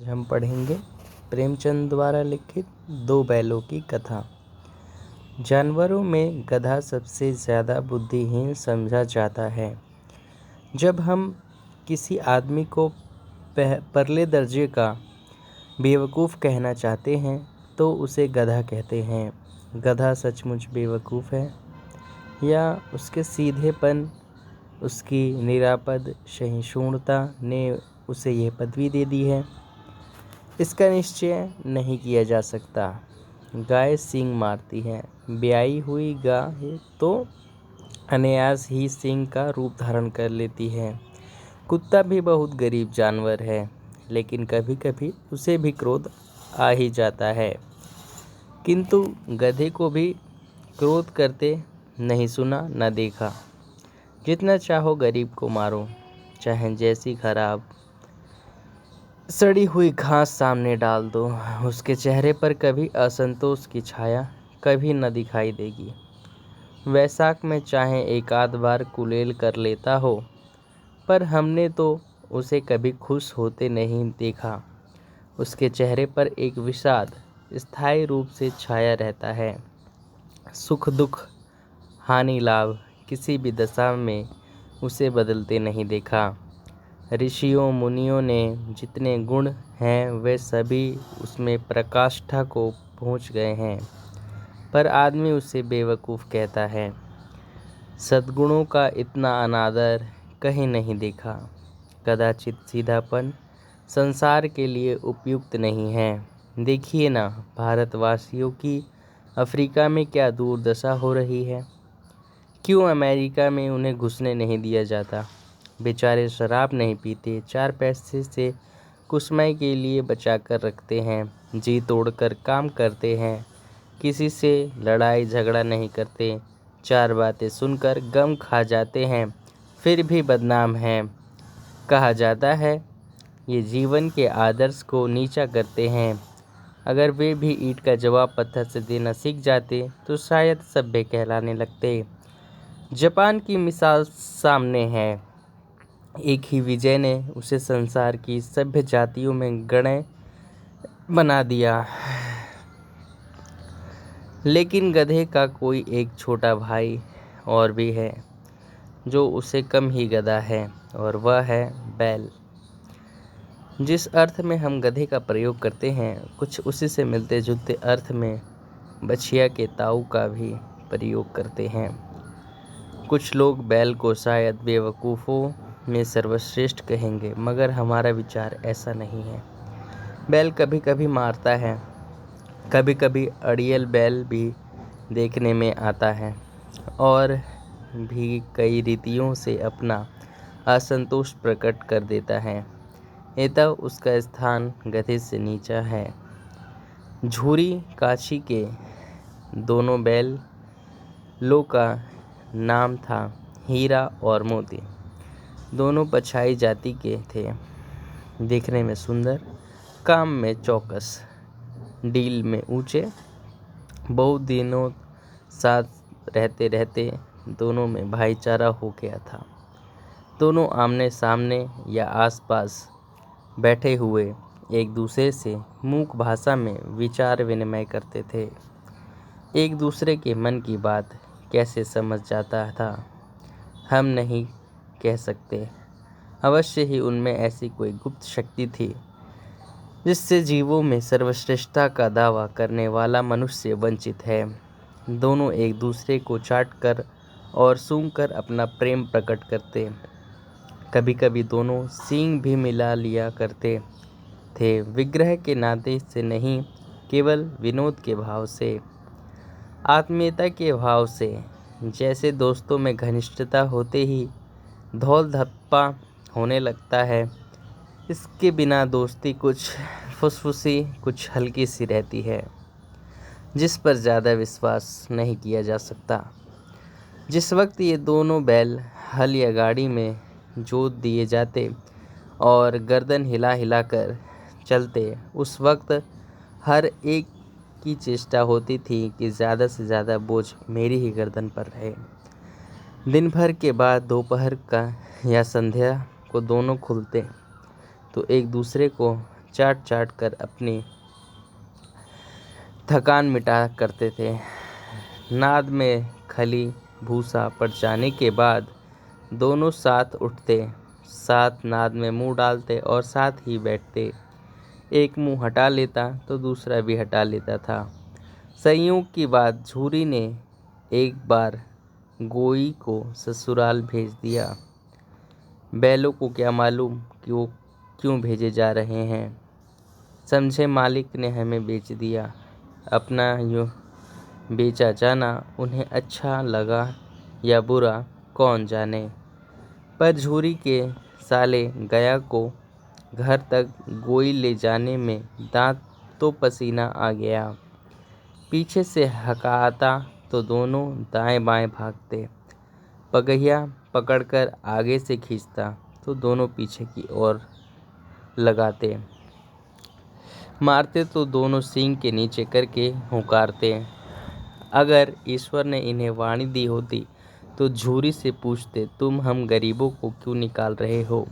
हम पढ़ेंगे प्रेमचंद द्वारा लिखित दो बैलों की कथा। जानवरों में गधा सबसे ज़्यादा बुद्धिहीन समझा जाता है। जब हम किसी आदमी को परले दर्जे का बेवकूफ़ कहना चाहते हैं तो उसे गधा कहते हैं। गधा सचमुच बेवकूफ़ है या उसके सीधेपन, उसकी निरापद सहिष्णुता ने उसे यह पदवी दे दी है, इसका निश्चय नहीं किया जा सकता। गाय सींग मारती है। ब्याई हुई गाय तो अनायास ही सींग का रूप धारण कर लेती है। कुत्ता भी बहुत गरीब जानवर है, लेकिन कभी कभी उसे भी क्रोध आ ही जाता है, किंतु गधे को भी क्रोध करते नहीं सुना न देखा। जितना चाहो गरीब को मारो, चाहे जैसी खराब सड़ी हुई घास सामने डाल दो, उसके चेहरे पर कभी असंतोष की छाया कभी न दिखाई देगी। वैशाख में चाहे एक आध बार कुलेल कर लेता हो, पर हमने तो उसे कभी खुश होते नहीं देखा। उसके चेहरे पर एक विषाद स्थायी रूप से छाया रहता है। सुख दुख हानि लाभ किसी भी दशा में उसे बदलते नहीं देखा। ऋषियों मुनियों ने जितने गुण हैं वे सभी उसमें प्रकाष्ठा को पहुँच गए हैं, पर आदमी उसे बेवकूफ़ कहता है। सद्गुणों का इतना अनादर कहीं नहीं देखा। कदाचित सीधापन संसार के लिए उपयुक्त नहीं है। देखिए ना, भारतवासियों की अफ्रीका में क्या दुर्दशा हो रही है। क्यों अमेरिका में उन्हें घुसने नहीं दिया जाता। बेचारे शराब नहीं पीते, 4 पैसे से कुसमय के लिए बचा कर रखते हैं, जी तोड़कर काम करते हैं, किसी से लड़ाई झगड़ा नहीं करते, 4 बातें सुनकर गम खा जाते हैं, फिर भी बदनाम हैं। कहा जाता है ये जीवन के आदर्श को नीचा करते हैं। अगर वे भी ईंट का जवाब पत्थर से देना सीख जाते तो शायद सभ्य कहलाने लगते। जापान की मिसाल सामने है। एक ही विजय ने उसे संसार की सभ्य जातियों में गण्य बना दिया। लेकिन गधे का कोई एक छोटा भाई और भी है जो उसे कम ही गधा है, और वह है बैल। जिस अर्थ में हम गधे का प्रयोग करते हैं, कुछ उसी से मिलते जुलते अर्थ में बछिया के ताऊ का भी प्रयोग करते हैं। कुछ लोग बैल को शायद बेवकूफ़ों में सर्वश्रेष्ठ कहेंगे, मगर हमारा विचार ऐसा नहीं है। बैल कभी कभी मारता है, कभी कभी अड़ियल बैल भी देखने में आता है, और भी कई रीतियों से अपना असंतोष प्रकट कर देता है। अतः उसका स्थान गधे से नीचा है। झूरी काशी के दोनों बैलों का नाम था हीरा और मोती। दोनों पछाई जाति के थे, देखने में सुंदर, काम में चौकस, डील में ऊंचे। बहुत दिनों साथ रहते रहते दोनों में भाईचारा हो गया था। दोनों आमने सामने या आसपास बैठे हुए एक दूसरे से मूक भाषा में विचार विनिमय करते थे। एक दूसरे के मन की बात कैसे समझ जाता था हम नहीं कह सकते। अवश्य ही उनमें ऐसी कोई गुप्त शक्ति थी जिससे जीवों में सर्वश्रेष्ठता का दावा करने वाला मनुष्य वंचित है। दोनों एक दूसरे को चाट कर और सूंघ कर अपना प्रेम प्रकट करते। कभी कभी दोनों सींग भी मिला लिया करते थे, विग्रह के नाते से नहीं, केवल विनोद के भाव से, आत्मीयता के भाव से। जैसे दोस्तों में घनिष्ठता होते ही धौल धप्पा होने लगता है, इसके बिना दोस्ती कुछ फुसफुसी, कुछ हल्की सी रहती है, जिस पर ज़्यादा विश्वास नहीं किया जा सकता। जिस वक्त ये दोनों बैल हल या गाड़ी में जोत दिए जाते और गर्दन हिला हिला कर चलते, उस वक्त हर एक की चेष्टा होती थी कि ज़्यादा से ज़्यादा बोझ मेरी ही गर्दन पर रहे। दिन भर के बाद दोपहर का या संध्या को दोनों खुलते तो एक दूसरे को चाट चाट कर अपनी थकान मिटा करते थे। नाद में खली भूसा पड़ जाने के बाद दोनों साथ उठते, साथ नाद में मुंह डालते और साथ ही बैठते। एक मुंह हटा लेता तो दूसरा भी हटा लेता था। संयोग की बात, झूरी ने एक बार गोई को ससुराल भेज दिया। बैलों को क्या मालूम कि वो क्यों भेजे जा रहे हैं। समझे मालिक ने हमें बेच दिया। अपना यूँ बेचा जाना उन्हें अच्छा लगा या बुरा कौन जाने, पर झूरी के साले गया को घर तक गोई ले जाने में दांत तो पसीना आ गया। पीछे से हकाता तो दोनों दाएं बाएं भागते। पगहिया पकड़कर आगे से खींचता तो दोनों पीछे की ओर लगाते। मारते तो दोनों सींग के नीचे करके हुंकारते। अगर ईश्वर ने इन्हें वाणी दी होती तो झूरी से पूछते, तुम हम गरीबों को क्यों निकाल रहे हो?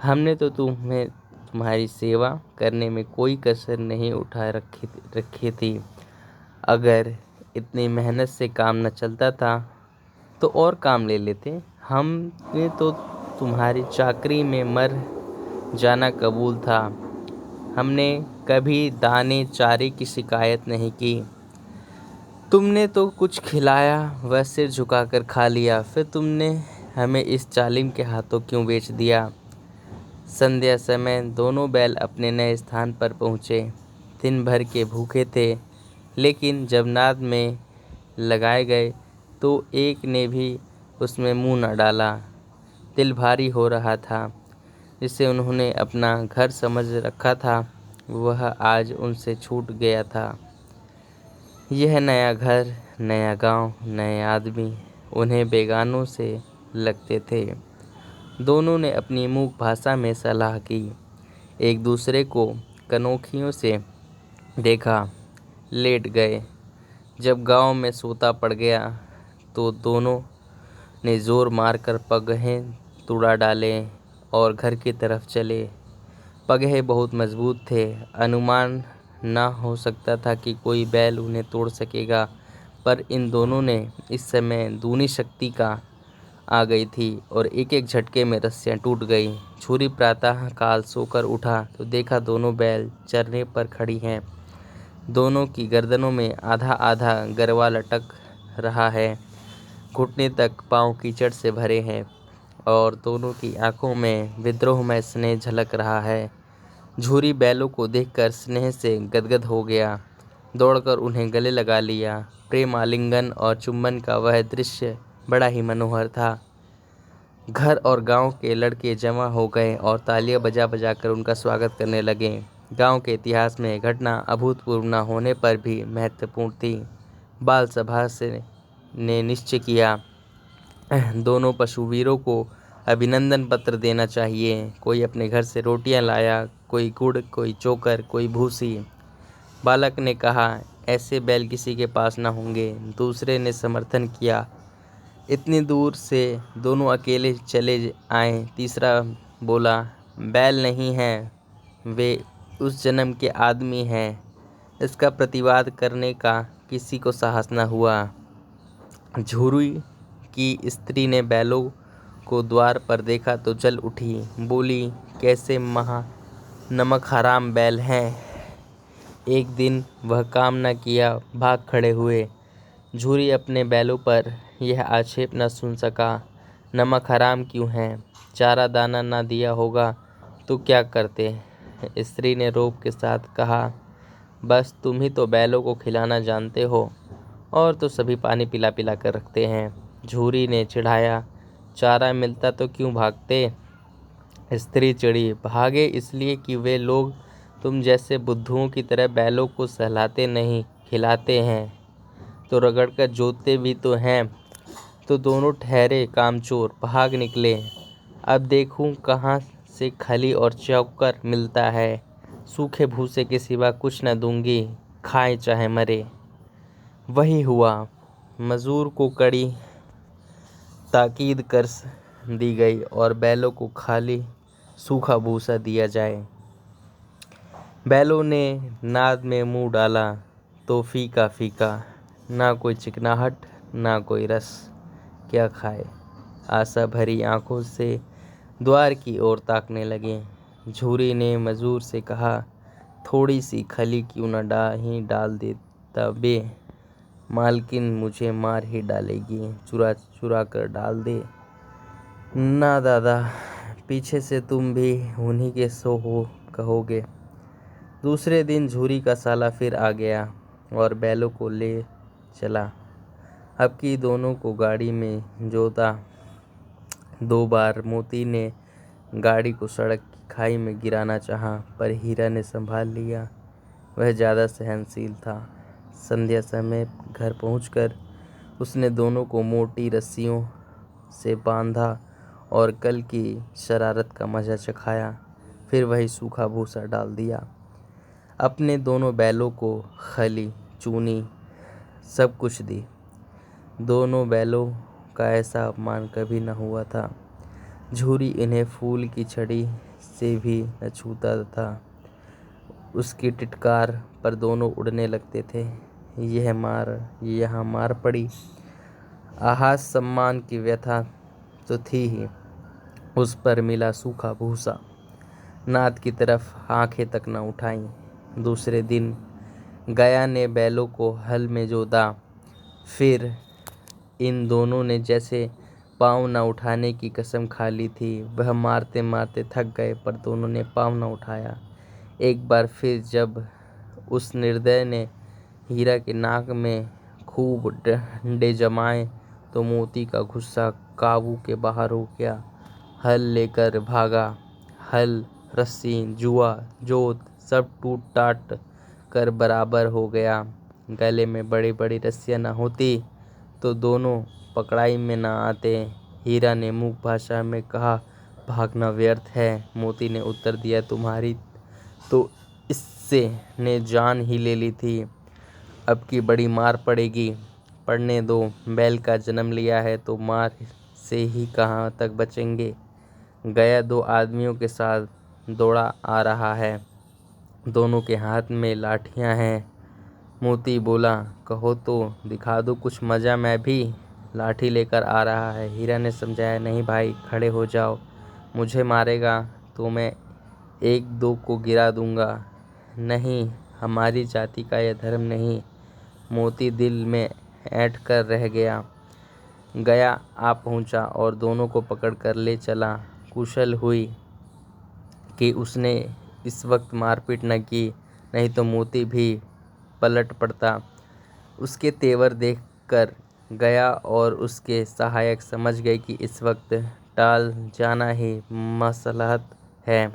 हमने तो तुम्हें तुम्हारी सेवा करने में कोई कसर नहीं उठा रखी थी। अगर इतनी मेहनत से काम न चलता था तो और काम ले लेते। हमने तो तुम्हारी चाकरी में मर जाना कबूल था। हमने कभी दाने चारे की शिकायत नहीं की। तुमने तो कुछ खिलाया व सिर झुकाकर खा लिया, फिर तुमने हमें इस जालिम के हाथों क्यों बेच दिया? संध्या समय दोनों बैल अपने नए स्थान पर पहुँचे। दिन भर के भूखे थे, लेकिन जब नाद में लगाए गए तो एक ने भी उसमें मुंह न डाला। दिल भारी हो रहा था। जिसे उन्होंने अपना घर समझ रखा था वह आज उनसे छूट गया था। यह नया घर, नया गांव, नए आदमी उन्हें बेगानों से लगते थे। दोनों ने अपनी मूक भाषा में सलाह की। एक दूसरे को कनोखियों से देखा, लेट गए। जब गांव में सोता पड़ गया तो दोनों ने जोर मारकर पगहे तुड़ा डाले और घर की तरफ चले। पगहे बहुत मजबूत थे। अनुमान न हो सकता था कि कोई बैल उन्हें तोड़ सकेगा, पर इन दोनों ने इस समय दूनी शक्ति का आ गई थी और एक एक झटके में रस्सियां टूट गई। झूरी प्रातः काल सोकर उठा तो देखा दोनों बैल चरने पर खड़ी हैं। दोनों की गर्दनों में आधा आधा गरवा लटक रहा है। घुटने तक पांव कीचड़ से भरे हैं और दोनों की आंखों में विद्रोहमय स्नेह झलक रहा है। झूरी बैलों को देखकर स्नेह से गदगद हो गया। दौड़कर उन्हें गले लगा लिया। प्रेम आलिंगन और चुंबन का वह दृश्य बड़ा ही मनोहर था। घर और गांव के लड़के जमा हो गए और तालियां बजा बजा कर उनका स्वागत करने लगे। गांव के इतिहास में घटना अभूतपूर्व न होने पर भी महत्वपूर्ण थी। बाल सभा ने निश्चय किया, दोनों पशुवीरों को अभिनंदन पत्र देना चाहिए। कोई अपने घर से रोटियां लाया, कोई गुड़, कोई चोकर, कोई भूसी। बालक ने कहा, ऐसे बैल किसी के पास न होंगे। दूसरे ने समर्थन किया, इतनी दूर से दोनों अकेले चले आए। तीसरा बोला, बैल नहीं हैं, वे उस जन्म के आदमी हैं। इसका प्रतिवाद करने का किसी को साहस न हुआ। झूरी की स्त्री ने बैलों को द्वार पर देखा तो जल उठी। बोली, कैसे महा नमक हराम बैल हैं। एक दिन वह काम न किया, भाग खड़े हुए। झूरी अपने बैलों पर यह आक्षेप न सुन सका। नमक हराम क्यों हैं? चारा दाना न दिया होगा तो क्या करते? स्त्री ने रोब के साथ कहा, बस तुम ही तो बैलों को खिलाना जानते हो, और तो सभी पानी पिला पिला कर रखते हैं। झूरी ने चिढ़ाया, चारा मिलता तो क्यों भागते? स्त्री चिढ़ी, भागे इसलिए कि वे लोग तुम जैसे बुद्धुओं की तरह बैलों को सहलाते नहीं, खिलाते हैं। तो रगड़कर जोतते भी तो हैं। तो दोनों ठहरे कामचोर, भाग निकले। अब देखूं कहाँ से खली और चौकर मिलता है। सूखे भूसे के सिवा कुछ न दूंगी, खाए चाहे मरे। वही हुआ। मजूर को कड़ी ताकीद कर दी गई और बैलों को खाली सूखा भूसा दिया जाए। बैलों ने नाद में मुंह डाला तो फीका फीका, ना कोई चिकनाहट ना कोई रस, क्या खाए। आशा भरी आंखों से द्वार की ओर ताकने लगे। झूरी ने मजूर से कहा, थोड़ी सी खली क्यों न डाल देता बे, मालकिन मुझे मार ही डालेगी, चुरा चुरा कर डाल दे। ना दादा, पीछे से तुम भी उन्हीं के सो हो कहोगे। दूसरे दिन झूरी का साला फिर आ गया और बैलों को ले चला। अब की दोनों को गाड़ी में जोता। 2 बार मोती ने गाड़ी को सड़क की खाई में गिराना चाहा, पर हीरा ने संभाल लिया। वह ज़्यादा सहनशील था। संध्या समय घर पहुंचकर उसने दोनों को मोटी रस्सियों से बांधा और कल की शरारत का मजा चखाया। फिर वही सूखा भूसा डाल दिया। अपने दोनों बैलों को खली, चूनी सब कुछ दी। दोनों बैलों का ऐसा अपमान कभी न हुआ था। झूरी इन्हें फूल की छड़ी से भी न छूता था। उसकी टिटकार पर दोनों उड़ने लगते थे। यहाँ मार पड़ी। आहास सम्मान की व्यथा तो थी ही, उस पर मिला सूखा भूसा। नाद की तरफ आंखें तक न उठाई। दूसरे दिन गया ने बैलों को हल में जोता। फिर इन दोनों ने जैसे पाँव न उठाने की कसम खा ली थी। वह मारते मारते थक गए, पर दोनों ने पाँव न उठाया। एक बार फिर जब उस निर्दय ने हीरा के नाक में खूब डंडे जमाए तो मोती का गुस्सा काबू के बाहर हो गया। हल लेकर भागा। हल, रस्सी, जुआ, जोत सब टूट टाट कर बराबर हो गया। गले में बड़ी बड़ी रस्सियाँ न होती तो दोनों पकड़ाई में न आते। हीरा ने मूक भाषा में कहा, भागना व्यर्थ है। मोती ने उत्तर दिया, तुम्हारी तो इससे ने जान ही ले ली थी, अब की बड़ी मार पड़ेगी। पड़ने दो, बैल का जन्म लिया है तो मार से ही कहाँ तक बचेंगे। गया 2 आदमियों के साथ दौड़ा आ रहा है। दोनों के हाथ में लाठियां हैं। मोती बोला, कहो तो दिखा दो कुछ मजा, मैं भी लाठी लेकर आ रहा है। हीरा ने समझाया, नहीं भाई, खड़े हो जाओ। मुझे मारेगा तो मैं 1-2 को गिरा दूंगा। नहीं, हमारी जाति का यह धर्म नहीं। मोती दिल में ऐंठ कर रह गया। गया आ पहुंचा और दोनों को पकड़ कर ले चला। कुशल हुई कि उसने इस वक्त मारपीट न की, नहीं तो मोती भी पलट पड़ता। उसके तेवर देखकर गया और उसके सहायक समझ गए कि इस वक्त टाल जाना ही मसलहत है।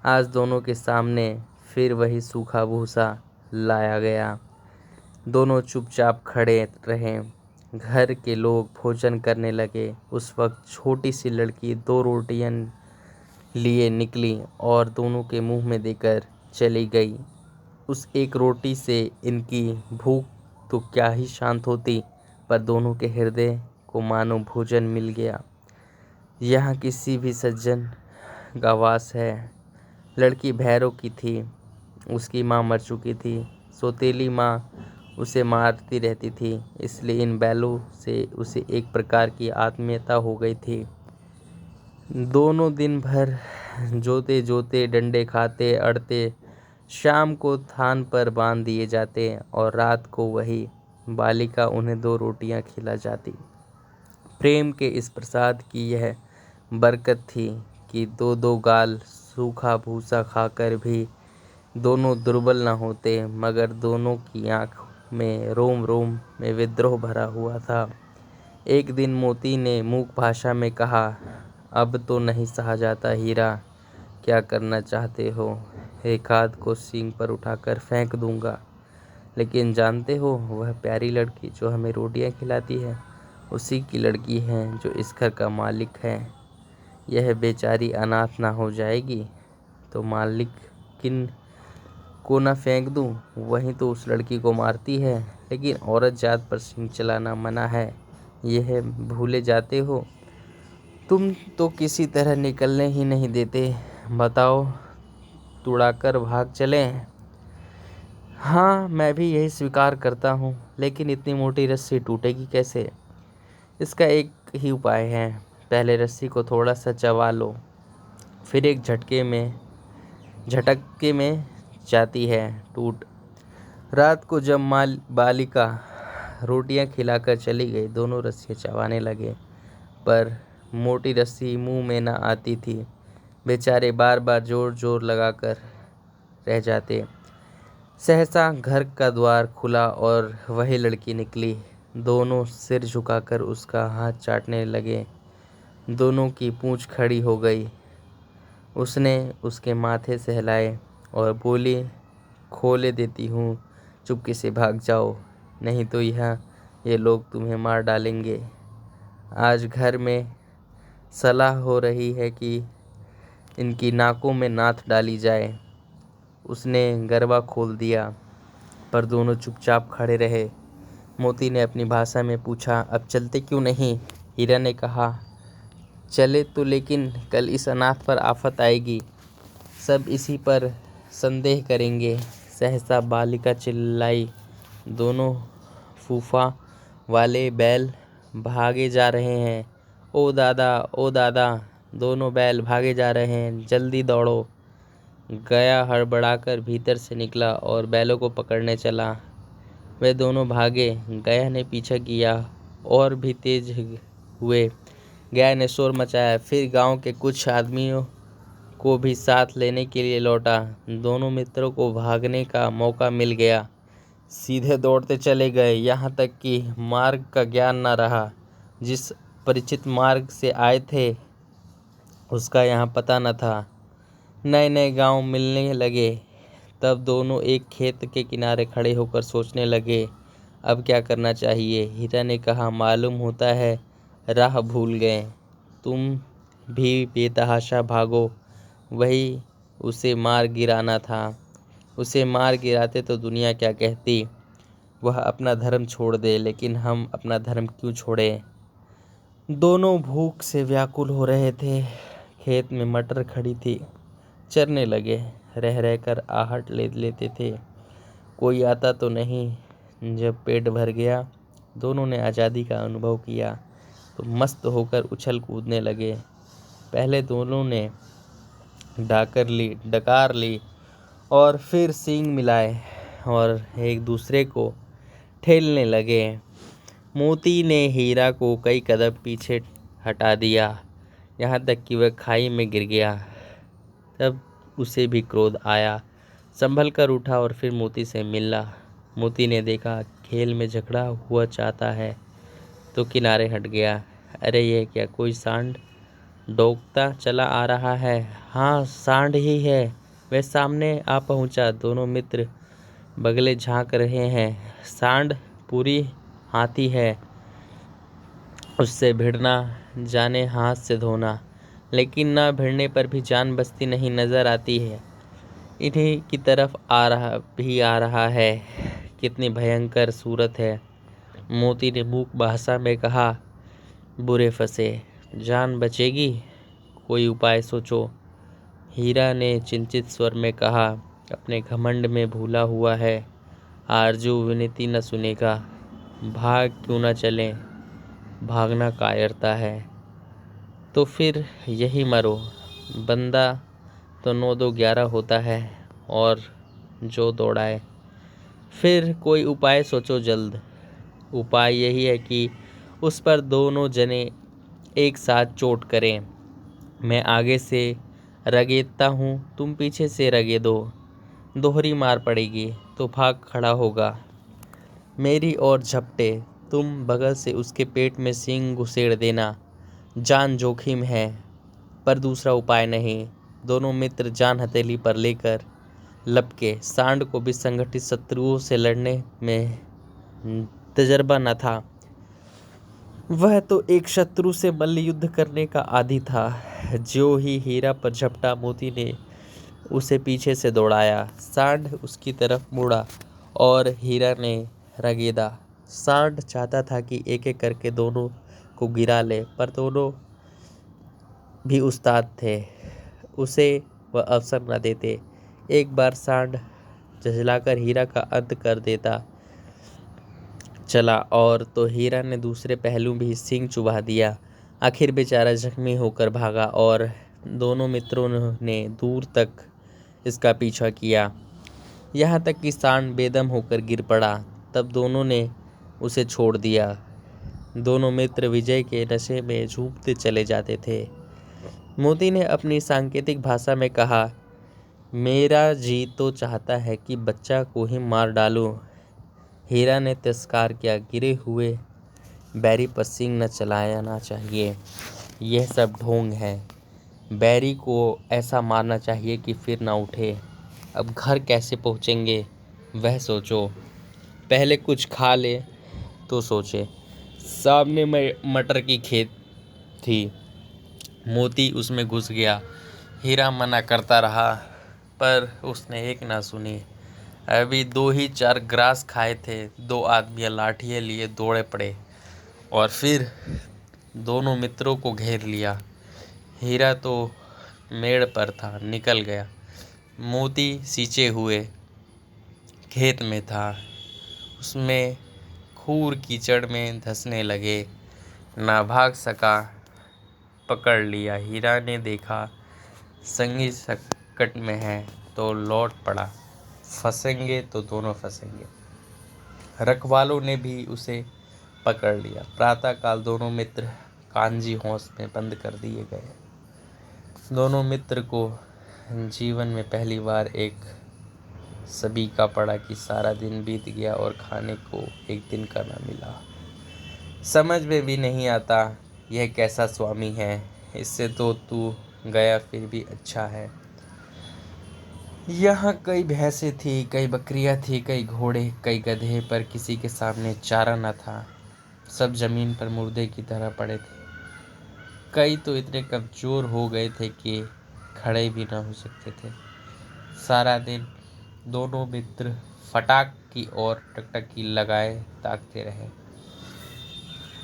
आज दोनों के सामने फिर वही सूखा भूसा लाया गया। दोनों चुपचाप खड़े रहे। घर के लोग भोजन करने लगे। उस वक्त छोटी सी लड़की 2 रोटियां लिए निकली और दोनों के मुंह में देकर चली गई। उस एक रोटी से इनकी भूख तो क्या ही शांत होती, पर दोनों के हृदय को मानो भोजन मिल गया। यहाँ किसी भी सज्जन का वास है। लड़की भैरव की थी। उसकी माँ मर चुकी थी। सौतेली माँ उसे मारती रहती थी, इसलिए इन बैलों से उसे एक प्रकार की आत्मीयता हो गई थी। दोनों दिन भर जोते जोते, डंडे खाते, अड़ते, शाम को थान पर बांध दिए जाते और रात को वही बालिका उन्हें 2 रोटियां खिला जाती। प्रेम के इस प्रसाद की यह बरकत थी कि 2-2 गाल सूखा भूसा खाकर भी दोनों दुर्बल न होते, मगर दोनों की आंख में रोम रोम में विद्रोह भरा हुआ था। एक दिन मोती ने मूक भाषा में कहा, अब तो नहीं सहा जाता हीरा, क्या करना चाहते हो? एक हाथ को सींग पर उठाकर फेंक दूंगा। लेकिन जानते हो, वह प्यारी लड़की जो हमें रोटियां खिलाती है, उसी की लड़की है जो इस घर का मालिक है। यह बेचारी अनाथ ना हो जाएगी तो मालिक किन को ना फेंक दूं? वही तो उस लड़की को मारती है। लेकिन औरत जात पर सींग चलाना मना है, यह भूले जाते हो? तुम तो किसी तरह निकलने ही नहीं देते। बताओ, तुड़ाकर भाग चले। हाँ, मैं भी यही स्वीकार करता हूँ, लेकिन इतनी मोटी रस्सी टूटेगी कैसे? इसका एक ही उपाय है। पहले रस्सी को थोड़ा सा चबा लो, फिर एक झटके में जाती है टूट। रात को जब बालिका रोटियां खिलाकर चली गई, दोनों रस्सियां चबाने लगे, पर मोटी रस्सी मुंह में न आती थी। बेचारे बार बार जोर जोर लगाकर रह जाते। सहसा घर का द्वार खुला और वही लड़की निकली। दोनों सिर झुकाकर उसका हाथ चाटने लगे। दोनों की पूंछ खड़ी हो गई। उसने उसके माथे से हिलाए और बोली, खोले देती हूँ, चुपके से भाग जाओ, नहीं तो ये लोग तुम्हें मार डालेंगे। आज घर में सलाह हो रही है कि इनकी नाकों में नाथ डाली जाए। उसने गरबा खोल दिया, पर दोनों चुपचाप खड़े रहे। मोती ने अपनी भाषा में पूछा, अब चलते क्यों नहीं? हीरा ने कहा, चले तो, लेकिन कल इस अनाथ पर आफत आएगी, सब इसी पर संदेह करेंगे। सहसा बालिका चिल्लाई, दोनों फूफा वाले बैल भागे जा रहे हैं। ओ दादा, ओ दादा, दोनों बैल भागे जा रहे हैं, जल्दी दौड़ो। गया हड़बड़ाकर भीतर से निकला और बैलों को पकड़ने चला। वे दोनों भागे। गया ने पीछा किया और भी तेज हुए। गया ने शोर मचाया, फिर गांव के कुछ आदमियों को भी साथ लेने के लिए लौटा। दोनों मित्रों को भागने का मौका मिल गया। सीधे दौड़ते चले गए, यहाँ तक कि मार्ग का ज्ञान न रहा। जिस परिचित मार्ग से आए थे उसका यहाँ पता न था। नए नए गांव मिलने लगे। तब दोनों एक खेत के किनारे खड़े होकर सोचने लगे, अब क्या करना चाहिए। हीरा ने कहा, मालूम होता है राह भूल गए। तुम भी बेतहाशा भागो, वही उसे मार गिराना था। उसे मार गिराते तो दुनिया क्या कहती। वह अपना धर्म छोड़ दे, लेकिन हम अपना धर्म क्यों छोड़ें? दोनों भूख से व्याकुल हो रहे थे। खेत में मटर खड़ी थी, चरने लगे। रह रहकर आहट ले लेते थे, कोई आता तो नहीं। जब पेट भर गया, दोनों ने आज़ादी का अनुभव किया तो मस्त होकर उछल कूदने लगे। पहले दोनों ने डकार ली और फिर सींग मिलाए और एक दूसरे को ठेलने लगे। मोती ने हीरा को कई कदम पीछे हटा दिया, यहाँ तक कि वह खाई में गिर गया। तब उसे भी क्रोध आया, संभल कर उठा और फिर मोती से मिला। मोती ने देखा खेल में झगड़ा हुआ चाहता है तो किनारे हट गया। अरे ये क्या, कोई सांड डोंकता चला आ रहा है। हाँ, सांड ही है। वह सामने आ पहुंचा। दोनों मित्र बगले झांक रहे हैं। सांड पूरी हाथी है, उससे भिड़ना जाने हाथ से धोना, लेकिन ना भिड़ने पर भी जान बचती नहीं नजर आती है। इन्हीं की तरफ आ रहा है। कितनी भयंकर सूरत है। मोती ने मूक भाषा में कहा, बुरे फंसे, जान बचेगी, कोई उपाय सोचो। हीरा ने चिंतित स्वर में कहा, अपने घमंड में भूला हुआ है, आरजू विनती न सुनेगा। भाग क्यों न चलें, भागना कायरता है, तो फिर यही मरो। बंदा तो 9-2-11 होता है, और जो दौड़ाए। फिर कोई उपाय सोचो जल्द। उपाय यही है कि उस पर दोनों जने एक साथ चोट करें। मैं आगे से रगेदता हूँ, तुम पीछे से रगेदो। दोहरी मार पड़ेगी तो भाग खड़ा होगा। मेरी ओर झपटे, तुम बगल से उसके पेट में सींग घुसेड़ देना। जान जोखिम है, पर दूसरा उपाय नहीं। दोनों मित्र जान हथेली पर लेकर लपके। सांड को भी संगठित शत्रुओं से लड़ने में तजर्बा न था। वह तो एक शत्रु से मल्ल युद्ध करने का आदी था। जो ही हीरा पर झपटा, मोती ने उसे पीछे से दौड़ाया। सांड उसकी तरफ मुड़ा और हीरा ने रगेदा। सांड चाहता था कि एक एक करके दोनों को गिरा ले, पर दोनों भी उस्ताद थे, उसे वह अवसर न देते। एक बार सांड झुलाकर हीरा का अंत कर देता चला और तो हीरा ने दूसरे पहलू भी सींग चुभा दिया। आखिर बेचारा जख्मी होकर भागा और दोनों मित्रों ने दूर तक इसका पीछा किया, यहाँ तक कि सांड बेदम होकर गिर पड़ा। तब दोनों ने उसे छोड़ दिया। दोनों मित्र विजय के नशे में झूमते चले जाते थे। मोती ने अपनी सांकेतिक भाषा में कहा, मेरा जी तो चाहता है कि बच्चा को ही मार डालूं। हीरा ने तिरस्कार किया, गिरे हुए बैरी पर सींग न चलाना चाहिए, यह सब ढोंग है। बैरी को ऐसा मारना चाहिए कि फिर ना उठे। अब घर कैसे पहुँचेंगे वह सोचो, पहले कुछ खा ले तो सोचे। सामने में मटर की खेत थी। मोती उसमें घुस गया। हीरा मना करता रहा पर उसने एक ना सुनी। अभी 2 ही 4 ग्रास खाए थे। 2 आदमी लाठियाँ लिए दौड़े पड़े और फिर दोनों मित्रों को घेर लिया। हीरा तो मेड़ पर था, निकल गया। मोती सींचे हुए खेत में था, उसमें खूर कीचड़ में धंसने लगे, ना भाग सका। पकड़ लिया। हीरा ने देखा संगी संकट में है तो लौट पड़ा, फंसेंगे तो दोनों फंसेंगे। रखवालों ने भी उसे पकड़ लिया। प्रातःकाल दोनों मित्र कांजी हौस में बंद कर दिए गए। दोनों मित्र को जीवन में पहली बार एक सबीका पड़ा कि सारा दिन बीत गया और खाने को एक दिन का न मिला। समझ में भी नहीं आता यह कैसा स्वामी है, इससे तो तू गया फिर भी अच्छा है। यहाँ कई भैंसें थी, कई बकरियाँ थी, कई घोड़े, कई गधे, पर किसी के सामने चारा न था। सब जमीन पर मुर्दे की तरह पड़े थे। कई तो इतने कमजोर हो गए थे कि खड़े भी न हो सकते थे। सारा दिन दोनों मित्र फटाक की ओर टकटकी लगाए ताकते रहे,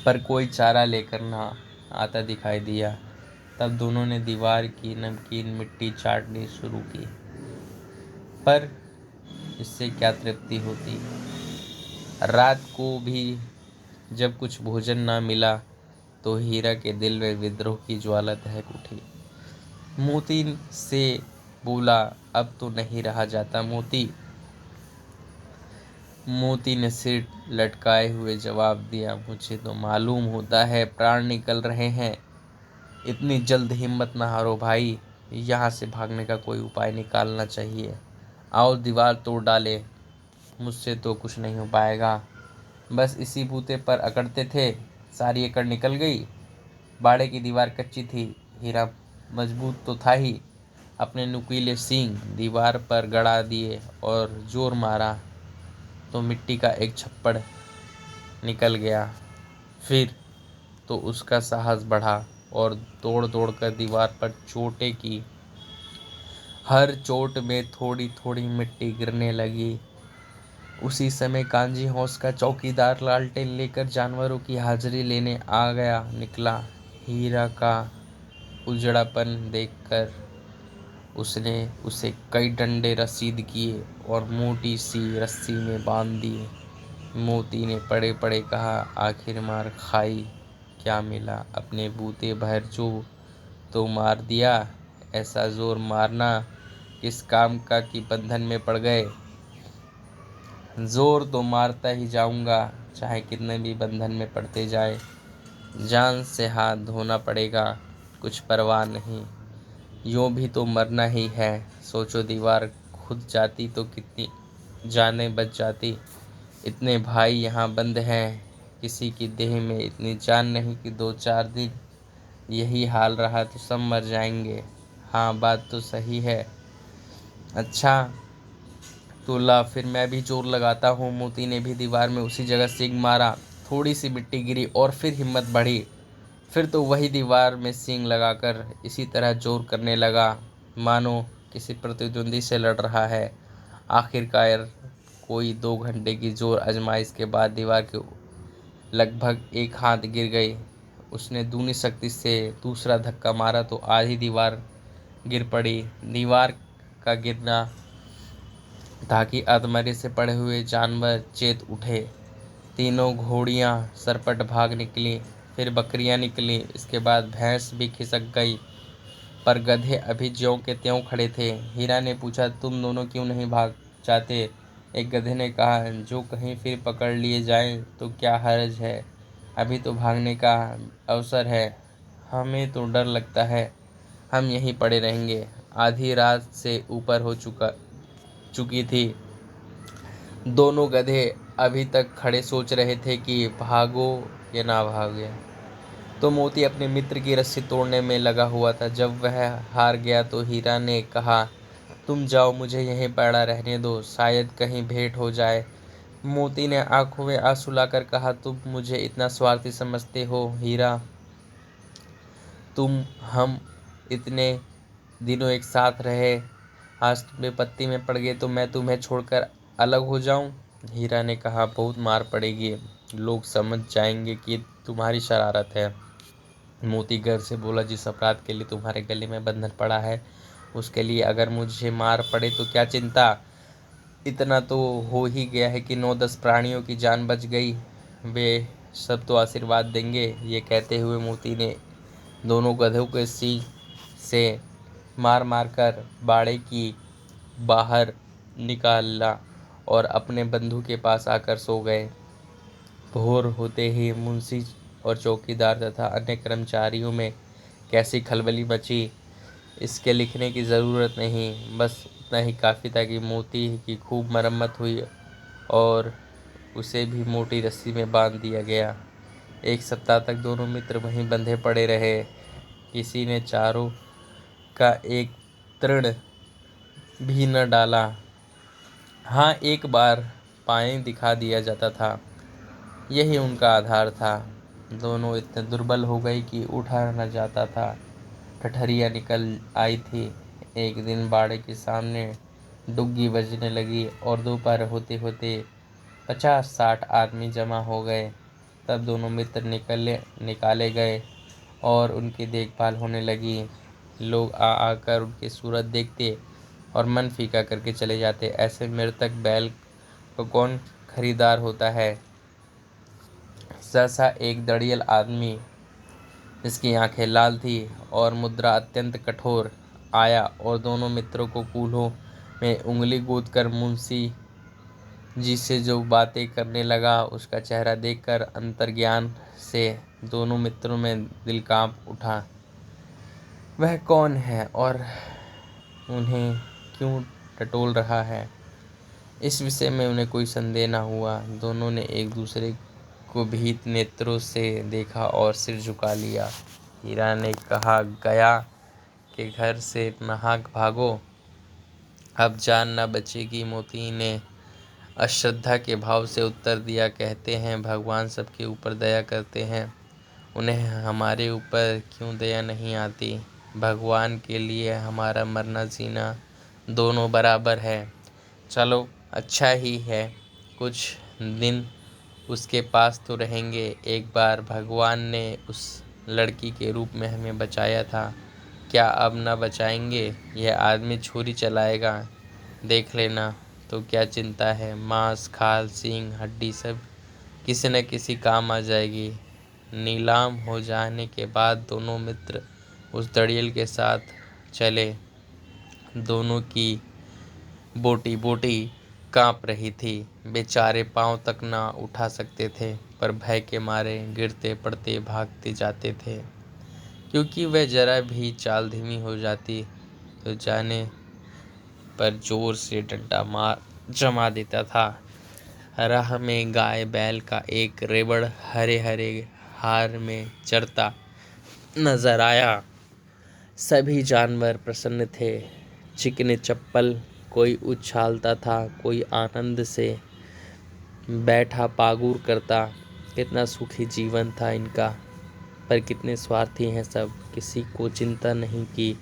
पर कोई चारा लेकर ना आता दिखाई दिया। तब दोनों ने दीवार की नमकीन मिट्टी चाटनी शुरू की, पर इससे क्या तृप्ति होती। रात को भी जब कुछ भोजन ना मिला तो हीरा के दिल में विद्रोह की ज्वाला दहक उठी। मोती से बोला, अब तो नहीं रहा जाता मोती। मोती ने सिर लटकाए हुए जवाब दिया, मुझे तो मालूम होता है प्राण निकल रहे हैं। इतनी जल्द हिम्मत न हारो भाई, यहाँ से भागने का कोई उपाय निकालना चाहिए। आओ दीवार तोड़ डाले, मुझसे तो कुछ नहीं हो पाएगा। बस इसी बूते पर अकड़ते थे, सारी अकड़ निकल गई। बाड़े की दीवार कच्ची थी, हीरा मजबूत तो था ही। अपने नुकीले सींग दीवार पर गड़ा दिए और जोर मारा तो मिट्टी का एक छप्पड़ निकल गया। फिर तो उसका साहस बढ़ा और दौड़ दौड़ कर दीवार पर चोटें की। हर चोट में थोड़ी थोड़ी मिट्टी गिरने लगी। उसी समय कांजी हौस का चौकीदार लालटेन लेकर जानवरों की हाजिरी लेने आ गया निकला। हीरा का उजड़ापन देखकर उसने उसे कई डंडे रसीद किए और मोटी सी रस्सी में बांध दिए। मोती ने पड़े पड़े कहा, आखिर मार खाई क्या मिला, अपने बूते भर जो तो मार दिया। ऐसा जोर मारना किस काम का कि बंधन में पड़ गए। जोर तो मारता ही जाऊंगा, चाहे कितने भी बंधन में पड़ते जाए। जान से हाथ धोना पड़ेगा, कुछ परवाह नहीं, यूं भी तो मरना ही है। सोचो दीवार खुद जाती तो कितनी जानें बच जाती। इतने भाई यहाँ बंद हैं, किसी की देह में इतनी जान नहीं कि 2-4 दिन यही हाल रहा तो सब मर जाएंगे। हाँ बात तो सही है। अच्छा तो ला फिर मैं भी जोर लगाता हूँ। मोती ने भी दीवार में उसी जगह सींग मारा। थोड़ी सी मिट्टी गिरी और फिर हिम्मत बढ़ी। फिर तो वही दीवार में सींग लगाकर इसी तरह जोर करने लगा, मानो किसी प्रतिद्वंदी से लड़ रहा है। आखिरकार कोई 2 घंटे की जोर आजमाइश के बाद दीवार के लगभग एक हाथ गिर गई। उसने दूनी शक्ति से दूसरा धक्का मारा तो आधी दीवार गिर पड़ी। दीवार का गिरना ताकि अधमरे से पड़े हुए जानवर चेत उठे। तीनों घोड़ियां सरपट भाग निकली, फिर बकरियां निकली, इसके बाद भैंस भी खिसक गई, पर गधे अभी ज्यों के त्यों खड़े थे। हीरा ने पूछा, तुम दोनों क्यों नहीं भाग जाते? एक गधे ने कहा, जो कहीं फिर पकड़ लिए जाएं तो क्या हर्ज है, अभी तो भागने का अवसर है। हमें तो डर लगता है, हम यहीं पड़े रहेंगे। आधी रात से ऊपर हो चुकी थी। दोनों गधे अभी तक खड़े सोच रहे थे कि भागो या ना भागे। तो मोती अपने मित्र की रस्सी तोड़ने में लगा हुआ था। जब वह हार गया तो हीरा ने कहा, तुम जाओ, मुझे यहीं पड़ा रहने दो, शायद कहीं भेंट हो जाए। मोती ने आंखों में आंसू लाकर कहा, तुम मुझे इतना स्वार्थी समझते हो हीरा? हम इतने दिनों एक साथ रहे, आज तुम विपत्ति में पड़ गए तो मैं तुम्हें छोड़कर अलग हो जाऊं? हीरा ने कहा, बहुत मार पड़ेगी, लोग समझ जाएंगे कि तुम्हारी शरारत है। मोती गर्व से बोला, जिस अपराध के लिए तुम्हारे गले में बंधन पड़ा है, उसके लिए अगर मुझे मार पड़े तो क्या चिंता। इतना तो हो ही गया है कि 9-10 प्राणियों की जान बच गई, वे सब तो आशीर्वाद देंगे। ये कहते हुए मोती ने दोनों गधों के सींग से मार मार कर बाड़े की बाहर निकाला और अपने बंधु के पास आकर सो गए। भोर होते ही मुंशी और चौकीदार तथा अन्य कर्मचारियों में कैसी खलबली मची, इसके लिखने की ज़रूरत नहीं। बस इतना ही काफ़ी था कि मोती की खूब मरम्मत हुई और उसे भी मोटी रस्सी में बांध दिया गया। 1 सप्ताह तक दोनों मित्र वहीं बंधे पड़े रहे। किसी ने चारों का एक तृण भी न डाला। हाँ, एक बार पानी दिखा दिया जाता था, यही उनका आधार था। दोनों इतने दुर्बल हो गए कि उठा न जाता था। ठठरियाँ निकल आई थी। एक दिन बाड़े के सामने डुग्गी बजने लगी और दोपहर होते होते 50-60 आदमी जमा हो गए। तब दोनों मित्र निकाले गए और उनकी देखभाल होने लगी। लोग आकर उनकी सूरत देखते और मन फीका करके चले जाते। ऐसे मृतक बैल को कौन खरीदार होता है? सहसा एक दड़ियल आदमी, जिसकी आंखें लाल थी और मुद्रा अत्यंत कठोर, आया और दोनों मित्रों को कूल्हों में उंगली गूंथकर मुंशी जी से जो बातें करने लगा, उसका चेहरा देखकर अंतर्ज्ञान से दोनों मित्रों में दिल कांप उठा। वह कौन है और उन्हें क्यों टटोल रहा है, इस विषय में उन्हें कोई संदेह न हुआ। दोनों ने एक दूसरे को भीत नेत्रों से देखा और सिर झुका लिया। हीरा ने कहा, गया के घर से नाहक भागो, अब जान न बचेगी। मोती ने अश्रद्धा के भाव से उत्तर दिया, कहते हैं भगवान सबके ऊपर दया करते हैं, उन्हें हमारे ऊपर क्यों दया नहीं आती? भगवान के लिए हमारा मरना जीना दोनों बराबर है। चलो अच्छा ही है, कुछ दिन उसके पास तो रहेंगे। एक बार भगवान ने उस लड़की के रूप में हमें बचाया था, क्या अब न बचाएंगे? यह आदमी छुरी चलाएगा, देख लेना। तो क्या चिंता है, मांस, खाल, सींग, हड्डी सब किसी न किसी काम आ जाएगी। नीलाम हो जाने के बाद दोनों मित्र उस दड़ियल के साथ चले। दोनों की बोटी बोटी कांप रही थी। बेचारे पांव तक ना उठा सकते थे, पर भय के मारे गिरते पड़ते भागते जाते थे, क्योंकि वह जरा भी चाल धीमी हो जाती तो जाने पर जोर से डंडा मार जमा देता था। राह में गाय बैल का एक रेवड़ हरे हरे हार में चरता नजर आया। सभी जानवर प्रसन्न थे, चिकने चप्पल, कोई उछालता था, कोई आनंद से बैठा पागुर करता। कितना सुखी जीवन था इनका, पर कितने स्वार्थी हैं सब। किसी को चिंता नहीं कि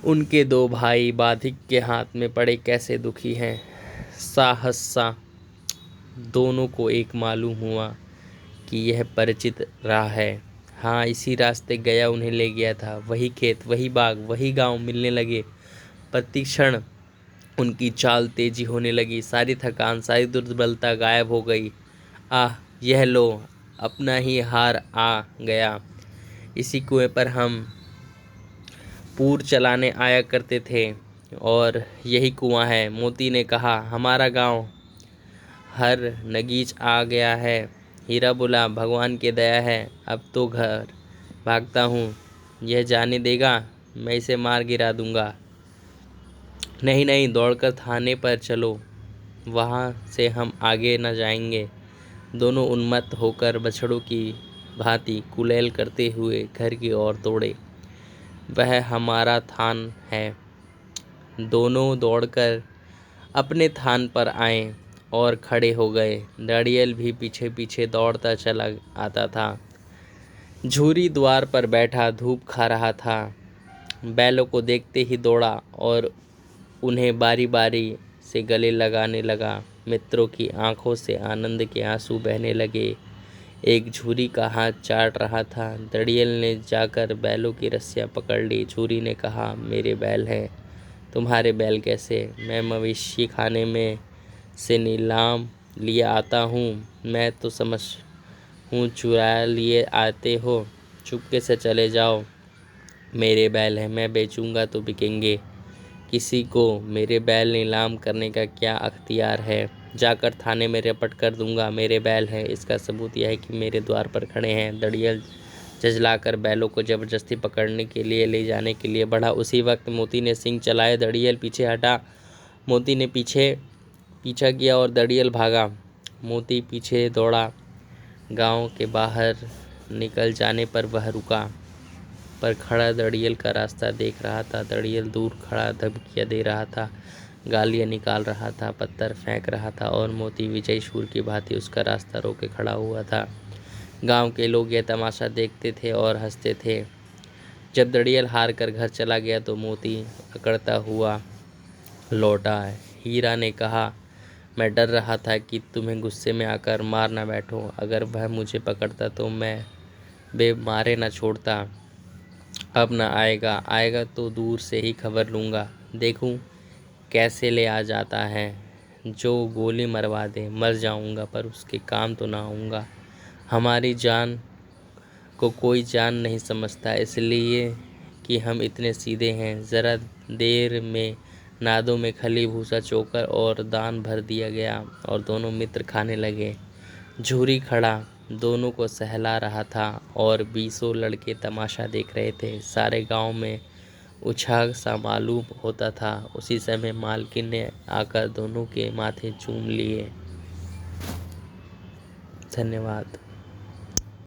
उनके 2 भाई बाधिक के हाथ में पड़े कैसे दुखी हैं। सहसा दोनों को एक मालूम हुआ कि यह परिचित राह है। हाँ, इसी रास्ते गया उन्हें ले गया था। वही खेत, वही बाग, वही गांव मिलने लगे। प्रतिक्षण उनकी चाल तेजी होने लगी, सारी थकान, सारी दुर्बलता गायब हो गई। आह, यह लो, अपना ही हार आ गया। इसी कुएं पर हम पूर चलाने आया करते थे और यही कुआं है। मोती ने कहा, हमारा गांव हर नगीच आ गया है। हीरा बोला, भगवान की दया है, अब तो घर भागता हूँ। यह जाने देगा, मैं इसे मार गिरा दूंगा। नहीं नहीं, दौड़कर थाने पर चलो, वहाँ से हम आगे न जाएंगे। दोनों उन्मत्त होकर बछड़ों की भांति कुलेल करते हुए घर की ओर दौड़े। वह हमारा थान है। दोनों दौड़कर अपने थान पर आए और खड़े हो गए। दड़ियल भी पीछे पीछे दौड़ता चला आता था। झूरी द्वार पर बैठा धूप खा रहा था। बैलों को देखते ही दौड़ा और उन्हें बारी बारी से गले लगाने लगा। मित्रों की आंखों से आनंद के आंसू बहने लगे। एक झूरी का हाथ चाट रहा था। दड़ियल ने जाकर बैलों की रस्सियां पकड़ ली। झूरी ने कहा, मेरे बैल हैं, तुम्हारे बैल कैसे? मैं मवेशी खाने में से नीलाम लिए आता हूँ। मैं तो समझ हूँ चुरा लिए आते हो। चुपके से चले जाओ। मेरे बैल हैं, मैं बेचूंगा तो बिकेंगे। किसी को मेरे बैल नीलाम करने का क्या अख्तियार है? जाकर थाने में रिपोर्ट कर दूंगा। मेरे बैल हैं, इसका सबूत यह है कि मेरे द्वार पर खड़े हैं। दड़ियल झुँझलाकर बैलों को जबरदस्ती पकड़ने के लिए ले जाने के लिए बढ़ा। उसी वक्त मोती ने सींग चलाए। दड़ियल पीछे हटा। मोती ने पीछा किया और दड़ियल भागा। मोती पीछे दौड़ा। गांव के बाहर निकल जाने पर वह रुका, पर खड़ा दड़ियल का रास्ता देख रहा था। दड़ियल दूर खड़ा धमकियां दे रहा था, गालियां निकाल रहा था, पत्थर फेंक रहा था और मोती विजयी शूर की भांति उसका रास्ता रोके खड़ा हुआ था। गांव के लोग यह तमाशा देखते थे और हंसते थे। जब दड़ियल हार कर घर चला गया तो मोती अकड़ता हुआ लौटा। हीरा ने कहा, मैं डर रहा था कि तुम्हें गुस्से में आकर मार ना बैठो। अगर वह मुझे पकड़ता तो मैं बेमारे न छोड़ता। अब न आएगा तो दूर से ही खबर लूँगा, देखूं कैसे ले आ जाता है। जो गोली मरवा दे, मर जाऊंगा पर उसके काम तो ना आऊँगा। हमारी जान को कोई जान नहीं समझता, इसलिए कि हम इतने सीधे हैं। ज़रा देर में नादों में खली भूसा चोकर और दान भर दिया गया और दोनों मित्र खाने लगे। झूरी खड़ा दोनों को सहला रहा था और 20 लड़के तमाशा देख रहे थे। सारे गांव में उत्साह सा मालूम होता था। उसी समय मालकिन ने आकर दोनों के माथे चूम लिए। धन्यवाद।